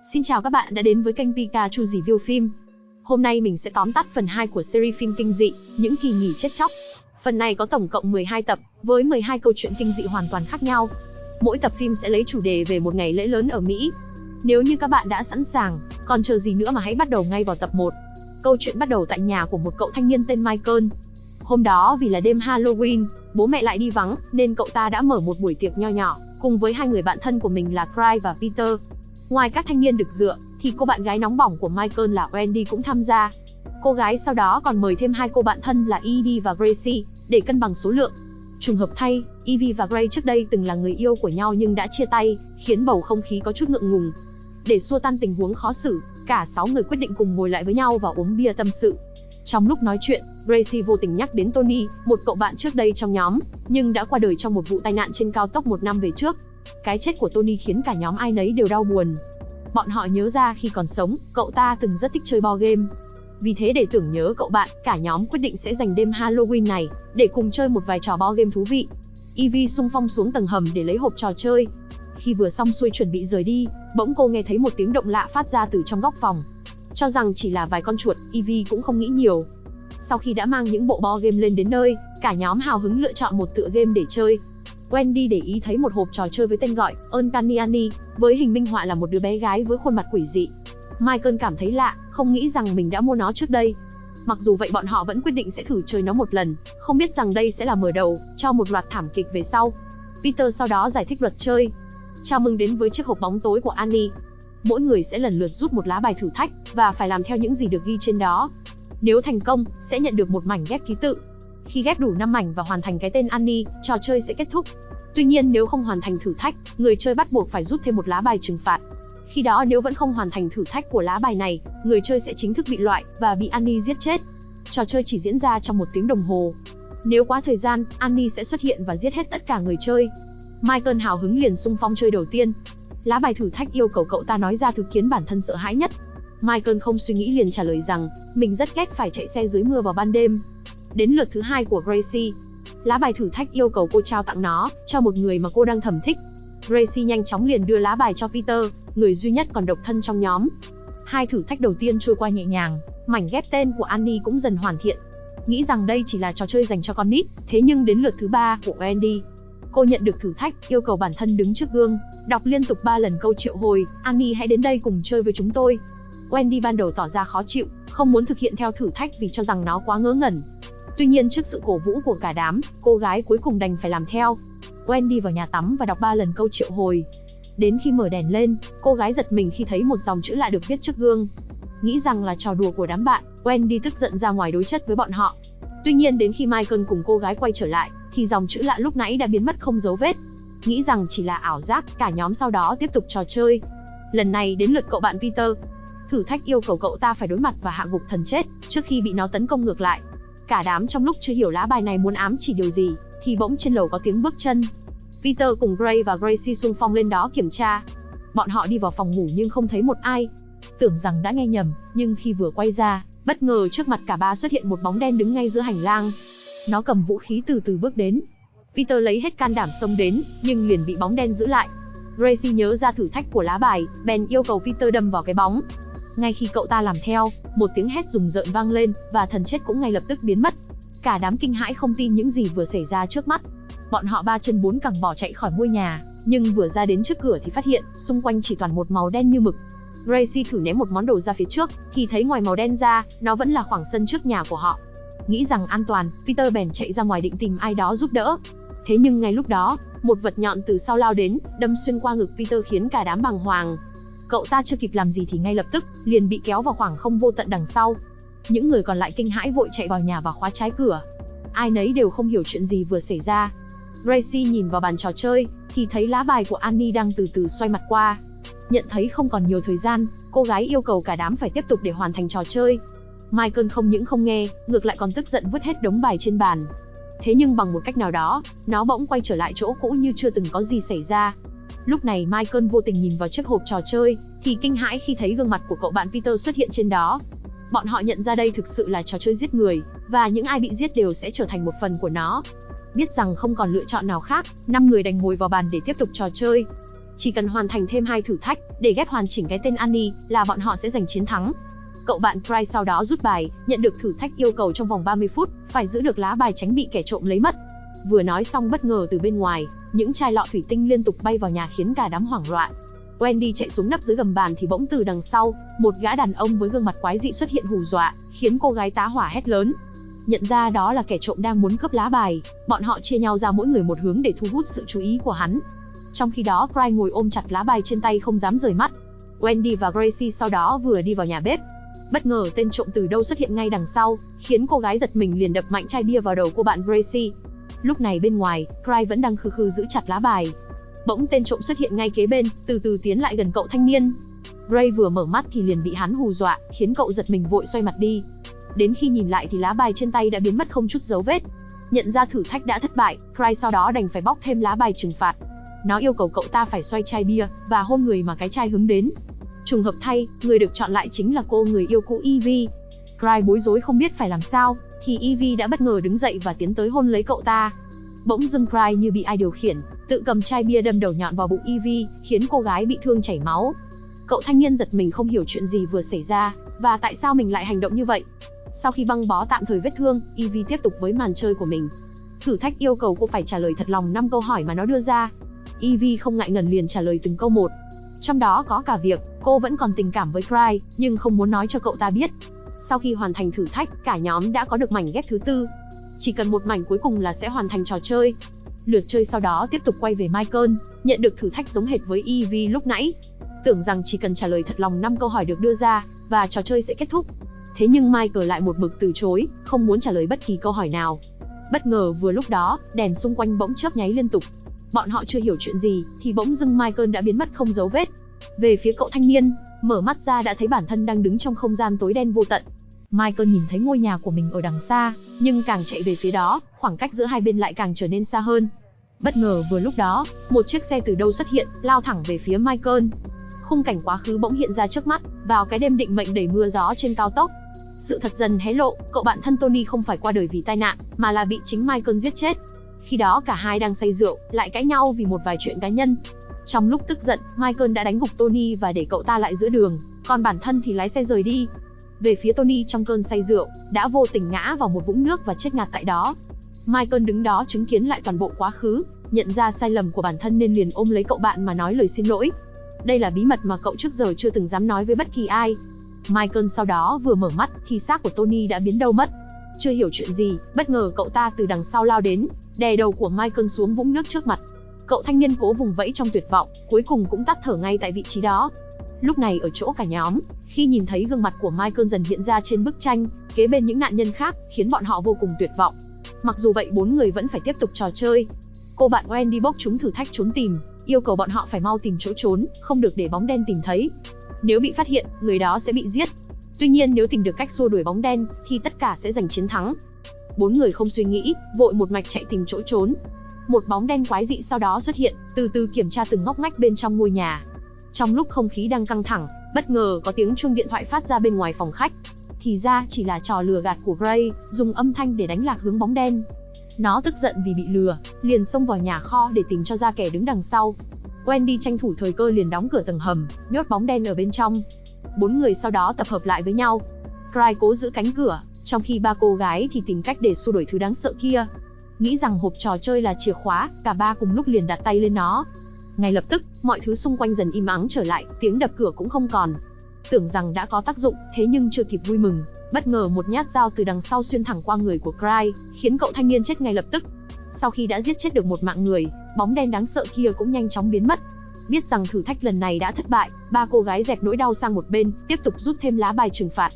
Xin chào các bạn đã đến với kênh Pikachu Review Phim. Hôm nay mình sẽ tóm tắt phần 2 của series phim kinh dị, Những kỳ nghỉ chết chóc. Phần này có tổng cộng 12 tập, với 12 câu chuyện kinh dị hoàn toàn khác nhau. Mỗi tập phim sẽ lấy chủ đề về một ngày lễ lớn ở Mỹ. Nếu như các bạn đã sẵn sàng, còn chờ gì nữa mà hãy bắt đầu ngay vào tập 1. Câu chuyện bắt đầu tại nhà của một cậu thanh niên tên Michael. Hôm đó vì là đêm Halloween, bố mẹ lại đi vắng, nên cậu ta đã mở một buổi tiệc nho nhỏ, cùng với hai người bạn thân của mình là Cry và Peter. Ngoài các thanh niên được dựa, thì cô bạn gái nóng bỏng của Michael là Wendy cũng tham gia. Cô gái sau đó còn mời thêm hai cô bạn thân là Evie và Gracie, để cân bằng số lượng. Trùng hợp thay, Evie và Gray trước đây từng là người yêu của nhau nhưng đã chia tay, khiến bầu không khí có chút ngượng ngùng. Để xua tan tình huống khó xử, cả 6 người quyết định cùng ngồi lại với nhau và uống bia tâm sự. Trong lúc nói chuyện, Gracie vô tình nhắc đến Tony, một cậu bạn trước đây trong nhóm, nhưng đã qua đời trong một vụ tai nạn trên cao tốc 1 năm về trước. Cái chết của Tony khiến cả nhóm ai nấy đều đau buồn. Bọn họ nhớ ra khi còn sống, cậu ta từng rất thích chơi board game. Vì thế để tưởng nhớ cậu bạn, cả nhóm quyết định sẽ dành đêm Halloween này để cùng chơi một vài trò board game thú vị. Evie xung phong xuống tầng hầm để lấy hộp trò chơi. Khi vừa xong xuôi chuẩn bị rời đi, bỗng cô nghe thấy một tiếng động lạ phát ra từ trong góc phòng. Cho rằng chỉ là vài con chuột, Evie cũng không nghĩ nhiều. Sau khi đã mang những bộ board game lên đến nơi, cả nhóm hào hứng lựa chọn một tựa game để chơi. Wendy để ý thấy một hộp trò chơi với tên gọi Uncanny Annie, với hình minh họa là một đứa bé gái với khuôn mặt quỷ dị. Michael cảm thấy lạ, không nghĩ rằng mình đã mua nó trước đây. Mặc dù vậy bọn họ vẫn quyết định sẽ thử chơi nó một lần, không biết rằng đây sẽ là mở đầu cho một loạt thảm kịch về sau. Peter sau đó giải thích luật chơi. Chào mừng đến với chiếc hộp bóng tối của Annie. Mỗi người sẽ lần lượt rút một lá bài thử thách, và phải làm theo những gì được ghi trên đó. Nếu thành công, sẽ nhận được một mảnh ghép ký tự. Khi ghép đủ 5 mảnh và hoàn thành cái tên Annie, trò chơi sẽ kết thúc. Tuy nhiên nếu không hoàn thành thử thách, người chơi bắt buộc phải rút thêm một lá bài trừng phạt. Khi đó nếu vẫn không hoàn thành thử thách của lá bài này, người chơi sẽ chính thức bị loại và bị Annie giết chết. Trò chơi chỉ diễn ra trong 1 tiếng đồng hồ. Nếu quá thời gian, Annie sẽ xuất hiện và giết hết tất cả người chơi. Michael hào hứng liền xung phong chơi đầu tiên. Lá bài thử thách yêu cầu cậu ta nói ra thứ khiến bản thân sợ hãi nhất. Michael không suy nghĩ liền trả lời rằng mình rất ghét phải chạy xe dưới mưa vào ban đêm. Đến lượt thứ 2 của Gracie. Lá bài thử thách yêu cầu cô trao tặng nó cho một người mà cô đang thầm thích. Gracie nhanh chóng liền đưa lá bài cho Peter, người duy nhất còn độc thân trong nhóm. 2 thử thách đầu tiên trôi qua nhẹ nhàng, mảnh ghép tên của Annie cũng dần hoàn thiện. Nghĩ rằng đây chỉ là trò chơi dành cho con nít, thế nhưng đến lượt thứ 3 của Wendy. Cô nhận được thử thách, yêu cầu bản thân đứng trước gương, đọc liên tục 3 lần câu triệu hồi, Annie hãy đến đây cùng chơi với chúng tôi. Wendy ban đầu tỏ ra khó chịu, không muốn thực hiện theo thử thách vì cho rằng nó quá ngớ ngẩn. Tuy nhiên trước sự cổ vũ của cả đám, cô gái cuối cùng đành phải làm theo. Wendy vào nhà tắm và đọc 3 lần câu triệu hồi. Đến khi mở đèn lên, cô gái giật mình khi thấy một dòng chữ lạ được viết trước gương. Nghĩ rằng là trò đùa của đám bạn, Wendy tức giận ra ngoài đối chất với bọn họ. Tuy nhiên đến khi Michael cùng cô gái quay trở lại, thì dòng chữ lạ lúc nãy đã biến mất không dấu vết. Nghĩ rằng chỉ là ảo giác, cả nhóm sau đó tiếp tục trò chơi. Lần này đến lượt cậu bạn Peter. Thử thách yêu cầu cậu ta phải đối mặt và hạ gục thần chết trước khi bị nó tấn công ngược lại. Cả đám trong lúc chưa hiểu lá bài này muốn ám chỉ điều gì, thì bỗng trên lầu có tiếng bước chân. Peter cùng Gray và Gracie xung phong lên đó kiểm tra. Bọn họ đi vào phòng ngủ nhưng không thấy một ai. Tưởng rằng đã nghe nhầm, nhưng khi vừa quay ra, bất ngờ trước mặt cả ba xuất hiện một bóng đen đứng ngay giữa hành lang. Nó cầm vũ khí từ từ bước đến. Peter lấy hết can đảm xông đến, nhưng liền bị bóng đen giữ lại. Gracie nhớ ra thử thách của lá bài, bèn yêu cầu Peter đâm vào cái bóng. Ngay khi cậu ta làm theo, một tiếng hét rùng rợn vang lên, và thần chết cũng ngay lập tức biến mất. Cả đám kinh hãi không tin những gì vừa xảy ra trước mắt. Bọn họ 3 chân 4 cẳng bỏ chạy khỏi ngôi nhà, nhưng vừa ra đến trước cửa thì phát hiện xung quanh chỉ toàn một màu đen như mực. Gracie thử ném một món đồ ra phía trước, thì thấy ngoài màu đen ra, nó vẫn là khoảng sân trước nhà của họ. Nghĩ rằng an toàn, Peter bèn chạy ra ngoài định tìm ai đó giúp đỡ. Thế nhưng ngay lúc đó, một vật nhọn từ sau lao đến, đâm xuyên qua ngực Peter khiến cả đám bàng hoàng. Cậu ta chưa kịp làm gì thì ngay lập tức liền bị kéo vào khoảng không vô tận đằng sau. Những người còn lại kinh hãi vội chạy vào nhà và khóa trái cửa. Ai nấy đều không hiểu chuyện gì vừa xảy ra. Gracie nhìn vào bàn trò chơi thì thấy lá bài của Annie đang từ từ xoay mặt qua. Nhận thấy không còn nhiều thời gian, cô gái yêu cầu cả đám phải tiếp tục để hoàn thành trò chơi. Michael không những không nghe, ngược lại còn tức giận vứt hết đống bài trên bàn. Thế nhưng bằng một cách nào đó, nó bỗng quay trở lại chỗ cũ như chưa từng có gì xảy ra. Lúc này Michael vô tình nhìn vào chiếc hộp trò chơi, thì kinh hãi khi thấy gương mặt của cậu bạn Peter xuất hiện trên đó. Bọn họ nhận ra đây thực sự là trò chơi giết người, và những ai bị giết đều sẽ trở thành một phần của nó. Biết rằng không còn lựa chọn nào khác, 5 người đành ngồi vào bàn để tiếp tục trò chơi. Chỉ cần hoàn thành thêm 2 thử thách, để ghép hoàn chỉnh cái tên Annie, là bọn họ sẽ giành chiến thắng. Cậu bạn Cry sau đó rút bài, nhận được thử thách yêu cầu trong vòng 30 phút, phải giữ được lá bài tránh bị kẻ trộm lấy mất. Vừa nói xong bất ngờ từ bên ngoài, những chai lọ thủy tinh liên tục bay vào nhà khiến cả đám hoảng loạn. Wendy chạy xuống nấp dưới gầm bàn thì bỗng từ đằng sau, một gã đàn ông với gương mặt quái dị xuất hiện hù dọa, khiến cô gái tá hỏa hét lớn. Nhận ra đó là kẻ trộm đang muốn cướp lá bài, bọn họ chia nhau ra mỗi người một hướng để thu hút sự chú ý của hắn. Trong khi đó, Cry ngồi ôm chặt lá bài trên tay không dám rời mắt. Wendy và Gracie sau đó vừa đi vào nhà bếp. Bất ngờ tên trộm từ đâu xuất hiện ngay đằng sau, khiến cô gái giật mình liền đập mạnh chai bia vào đầu cô bạn Gracie. Lúc này bên ngoài, Cry vẫn đang khư khư giữ chặt lá bài. Bỗng tên trộm xuất hiện ngay kế bên, từ từ tiến lại gần cậu thanh niên. Gray vừa mở mắt thì liền bị hắn hù dọa, khiến cậu giật mình vội xoay mặt đi. Đến khi nhìn lại thì lá bài trên tay đã biến mất không chút dấu vết. Nhận ra thử thách đã thất bại, Cry sau đó đành phải bóc thêm lá bài trừng phạt. Nó yêu cầu cậu ta phải xoay chai bia và hôn người mà cái chai hướng đến. Trùng hợp thay, người được chọn lại chính là cô người yêu cũ Evie. Cry bối rối không biết phải làm sao, thì Evie đã bất ngờ đứng dậy và tiến tới hôn lấy cậu ta. Bỗng dưng Cry như bị ai điều khiển, tự cầm chai bia đâm đầu nhọn vào bụng Evie, khiến cô gái bị thương chảy máu. Cậu thanh niên giật mình không hiểu chuyện gì vừa xảy ra, và tại sao mình lại hành động như vậy. Sau khi băng bó tạm thời vết thương, Evie tiếp tục với màn chơi của mình. Thử thách yêu cầu cô phải trả lời thật lòng 5 câu hỏi mà nó đưa ra. Evie không ngại ngần liền trả lời từng câu một. Trong đó có cả việc cô vẫn còn tình cảm với Cry, nhưng không muốn nói cho cậu ta biết. Sau khi hoàn thành thử thách, cả nhóm đã có được mảnh ghép thứ 4. Chỉ cần một mảnh cuối cùng là sẽ hoàn thành trò chơi. Lượt chơi sau đó tiếp tục quay về Michael, nhận được thử thách giống hệt với Evie lúc nãy. Tưởng rằng chỉ cần trả lời thật lòng 5 câu hỏi được đưa ra, và trò chơi sẽ kết thúc. Thế nhưng Michael lại một mực từ chối, không muốn trả lời bất kỳ câu hỏi nào. Bất ngờ vừa lúc đó, đèn xung quanh bỗng chớp nháy liên tục. Bọn họ chưa hiểu chuyện gì, thì bỗng dưng Michael đã biến mất không dấu vết. Về phía cậu thanh niên, mở mắt ra đã thấy bản thân đang đứng trong không gian tối đen vô tận. Michael nhìn thấy ngôi nhà của mình ở đằng xa, nhưng càng chạy về phía đó, khoảng cách giữa hai bên lại càng trở nên xa hơn. Bất ngờ vừa lúc đó, một chiếc xe từ đâu xuất hiện, lao thẳng về phía Michael. Khung cảnh quá khứ bỗng hiện ra trước mắt, vào cái đêm định mệnh đầy mưa gió trên cao tốc. Sự thật dần hé lộ, cậu bạn thân Tony không phải qua đời vì tai nạn, mà là bị chính Michael giết chết. Khi đó cả hai đang say rượu, lại cãi nhau vì một vài chuyện cá nhân. Trong lúc tức giận, Michael đã đánh gục Tony và để cậu ta lại giữa đường, còn bản thân thì lái xe rời đi. Về phía Tony trong cơn say rượu, đã vô tình ngã vào một vũng nước và chết ngạt tại đó. Michael đứng đó chứng kiến lại toàn bộ quá khứ, nhận ra sai lầm của bản thân nên liền ôm lấy cậu bạn mà nói lời xin lỗi. Đây là bí mật mà cậu trước giờ chưa từng dám nói với bất kỳ ai. Michael sau đó vừa mở mắt thì xác của Tony đã biến đâu mất. Chưa hiểu chuyện gì, bất ngờ cậu ta từ đằng sau lao đến, đè đầu của Michael xuống vũng nước trước mặt. Cậu thanh niên cố vùng vẫy trong tuyệt vọng, cuối cùng cũng tắt thở ngay tại vị trí đó. Lúc này ở chỗ cả nhóm, khi nhìn thấy gương mặt của Michael dần hiện ra trên bức tranh, kế bên những nạn nhân khác, khiến bọn họ vô cùng tuyệt vọng. Mặc dù vậy 4 người vẫn phải tiếp tục trò chơi. Cô bạn Wendy bốc chúng thử thách trốn tìm, yêu cầu bọn họ phải mau tìm chỗ trốn, không được để bóng đen tìm thấy. Nếu bị phát hiện, người đó sẽ bị giết. Tuy nhiên nếu tìm được cách xua đuổi bóng đen, thì tất cả sẽ giành chiến thắng. 4 người không suy nghĩ, vội một mạch chạy tìm chỗ trốn. Một bóng đen quái dị sau đó xuất hiện, từ từ kiểm tra từng ngóc ngách bên trong ngôi nhà. Trong lúc không khí đang căng thẳng, bất ngờ có tiếng chuông điện thoại phát ra bên ngoài phòng khách. Thì ra chỉ là trò lừa gạt của Gray, dùng âm thanh để đánh lạc hướng bóng đen. Nó tức giận vì bị lừa, liền xông vào nhà kho để tìm cho ra kẻ đứng đằng sau. Wendy tranh thủ thời cơ liền đóng cửa tầng hầm, nhốt bóng đen ở bên trong. 4 người sau đó tập hợp lại với nhau. Cry cố giữ cánh cửa, trong khi 3 cô gái thì tìm cách để xua đuổi thứ đáng sợ kia. Nghĩ rằng hộp trò chơi là chìa khóa, cả ba cùng lúc liền đặt tay lên nó. Ngay lập tức, mọi thứ xung quanh dần im ắng trở lại, tiếng đập cửa cũng không còn. Tưởng rằng đã có tác dụng, thế nhưng chưa kịp vui mừng, bất ngờ một nhát dao từ đằng sau xuyên thẳng qua người của Cry, khiến cậu thanh niên chết ngay lập tức. Sau khi đã giết chết được một mạng người, bóng đen đáng sợ kia cũng nhanh chóng biến mất. Biết rằng thử thách lần này đã thất bại, 3 cô gái dẹp nỗi đau sang một bên, tiếp tục rút thêm lá bài trừng phạt.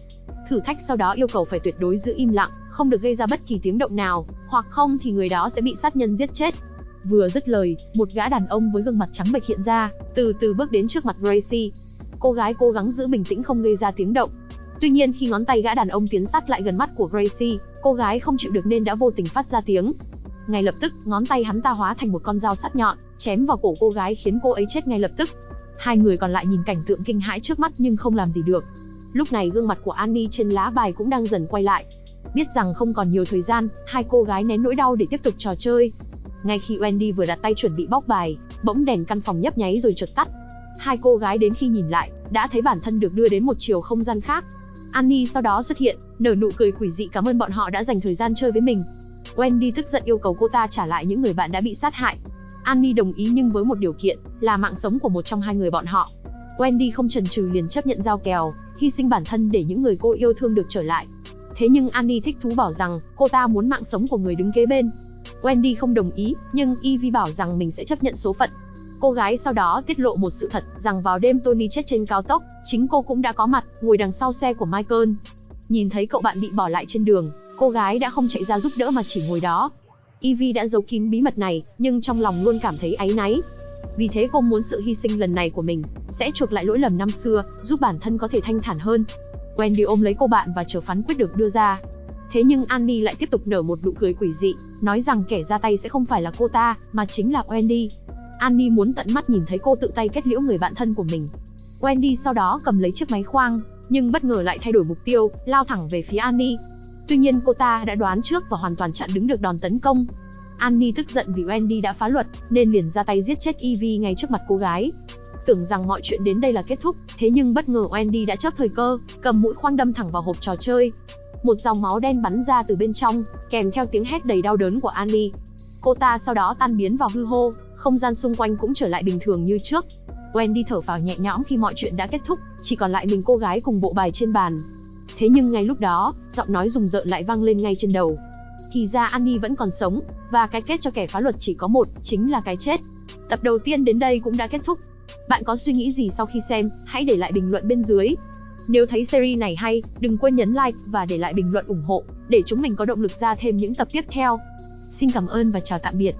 Thử thách sau đó yêu cầu phải tuyệt đối giữ im lặng, không được gây ra bất kỳ tiếng động nào, hoặc không thì người đó sẽ bị sát nhân giết chết. Vừa dứt lời, một gã đàn ông với gương mặt trắng bệch hiện ra, từ từ bước đến trước mặt Gracie. Cô gái cố gắng giữ bình tĩnh không gây ra tiếng động. Tuy nhiên khi ngón tay gã đàn ông tiến sát lại gần mắt của Gracie, cô gái không chịu được nên đã vô tình phát ra tiếng. Ngay lập tức, ngón tay hắn ta hóa thành một con dao sắc nhọn, chém vào cổ cô gái khiến cô ấy chết ngay lập tức. Hai người còn lại nhìn cảnh tượng kinh hãi trước mắt nhưng không làm gì được. Lúc này gương mặt của Annie trên lá bài cũng đang dần quay lại. Biết rằng không còn nhiều thời gian, hai cô gái nén nỗi đau để tiếp tục trò chơi. Ngay khi Wendy vừa đặt tay chuẩn bị bóc bài, bỗng đèn căn phòng nhấp nháy rồi chợt tắt. Hai cô gái đến khi nhìn lại, đã thấy bản thân được đưa đến một chiều không gian khác. Annie sau đó xuất hiện, nở nụ cười quỷ dị cảm ơn bọn họ đã dành thời gian chơi với mình. Wendy tức giận yêu cầu cô ta trả lại những người bạn đã bị sát hại. Annie đồng ý nhưng với một điều kiện, là mạng sống của một trong hai người bọn họ. Wendy không chần chừ liền chấp nhận giao kèo, hy sinh bản thân để những người cô yêu thương được trở lại. Thế nhưng Annie thích thú bảo rằng cô ta muốn mạng sống của người đứng kế bên. Wendy không đồng ý, nhưng Evie bảo rằng mình sẽ chấp nhận số phận. Cô gái sau đó tiết lộ một sự thật rằng vào đêm Tony chết trên cao tốc, chính cô cũng đã có mặt, ngồi đằng sau xe của Michael. Nhìn thấy cậu bạn bị bỏ lại trên đường, cô gái đã không chạy ra giúp đỡ mà chỉ ngồi đó. Evie đã giấu kín bí mật này, nhưng trong lòng luôn cảm thấy áy náy. Vì thế cô muốn sự hy sinh lần này của mình sẽ chuộc lại lỗi lầm năm xưa, giúp bản thân có thể thanh thản hơn. Wendy ôm lấy cô bạn và chờ phán quyết được đưa ra. Thế nhưng Annie lại tiếp tục nở một nụ cười quỷ dị, nói rằng kẻ ra tay sẽ không phải là cô ta, mà chính là Wendy. Annie muốn tận mắt nhìn thấy cô tự tay kết liễu người bạn thân của mình. Wendy sau đó cầm lấy chiếc máy khoang, nhưng bất ngờ lại thay đổi mục tiêu, lao thẳng về phía Annie. Tuy nhiên cô ta đã đoán trước và hoàn toàn chặn đứng được đòn tấn công. Annie tức giận vì Wendy đã phá luật, nên liền ra tay giết chết Evie ngay trước mặt cô gái. Tưởng rằng mọi chuyện đến đây là kết thúc, thế nhưng bất ngờ Wendy đã chớp thời cơ, cầm mũi khoan đâm thẳng vào hộp trò chơi. Một dòng máu đen bắn ra từ bên trong, kèm theo tiếng hét đầy đau đớn của Annie. Cô ta sau đó tan biến vào hư vô, không gian xung quanh cũng trở lại bình thường như trước. Wendy thở phào nhẹ nhõm khi mọi chuyện đã kết thúc, chỉ còn lại mình cô gái cùng bộ bài trên bàn. Thế nhưng ngay lúc đó, giọng nói rùng rợn lại vang lên ngay trên đầu. Thì ra Annie vẫn còn sống, và cái kết cho kẻ phá luật chỉ có một, chính là cái chết. Tập đầu tiên đến đây cũng đã kết thúc. Bạn có suy nghĩ gì sau khi xem? Hãy để lại bình luận bên dưới. Nếu thấy series này hay, đừng quên nhấn like và để lại bình luận ủng hộ, để chúng mình có động lực ra thêm những tập tiếp theo. Xin cảm ơn và chào tạm biệt.